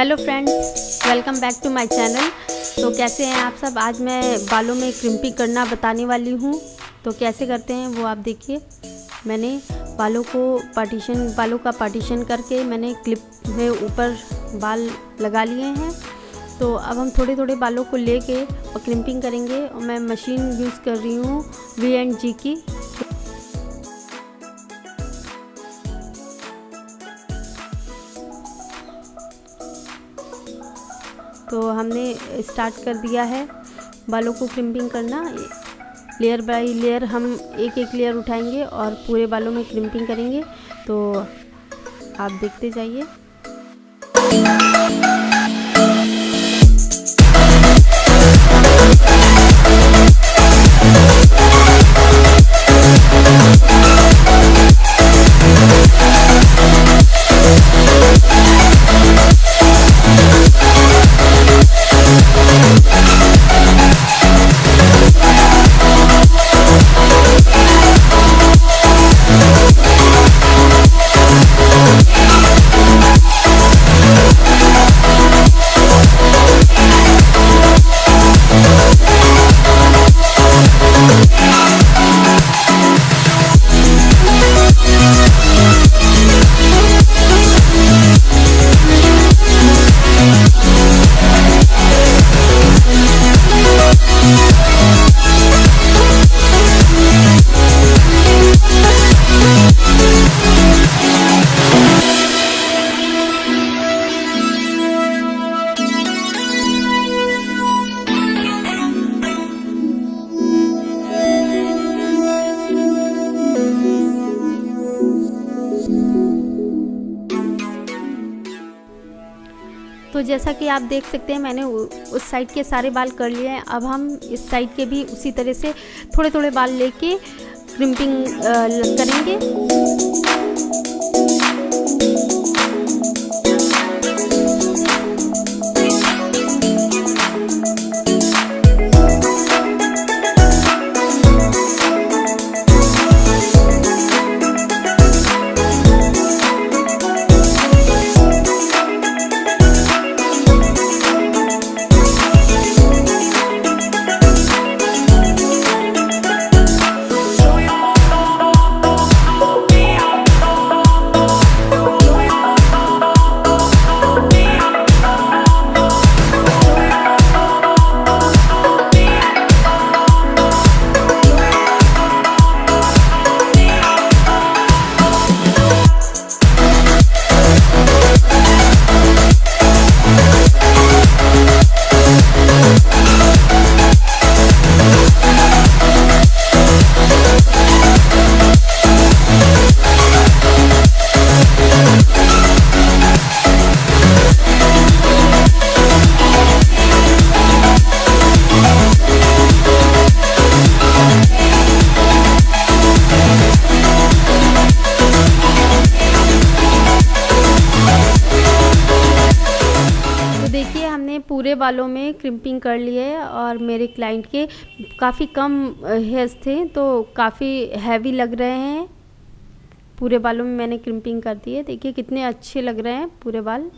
Hello friends, welcome back to my channel. तो कैसे हैं आप सब। आज मैं बालों में क्रिम्पिंग करना बताने वाली हूँ। तो कैसे करते हैं वो आप देखिए। मैंने बालों का पार्टीशन करके मैंने क्लिप में ऊपर बाल लगा लिए हैं। तो अब हम थोड़े थोड़े बालों को लेके और क्रिम्पिंग करेंगे। और मैं मशीन यूज़ कर रही हूँ V&G की। तो हमने स्टार्ट कर दिया है बालों को क्रिम्पिंग करना। लेयर बाय लेयर हम एक एक लेयर उठाएंगे और पूरे बालों में क्रिम्पिंग करेंगे। तो आप देखते जाइए। तो जैसा कि आप देख सकते हैं, मैंने उस साइड के सारे बाल कर लिए हैं। अब हम इस साइड के भी उसी तरह से थोड़े थोड़े बाल लेके क्रिम्पिंग करेंगे। पूरे बालों में क्रिम्पिंग कर लिए और मेरे क्लाइंट के काफ़ी कम हेयर्स थे, तो काफ़ी हैवी लग रहे हैं। पूरे बालों में मैंने क्रिम्पिंग कर दी है। देखिए कितने अच्छे लग रहे हैं पूरे बाल।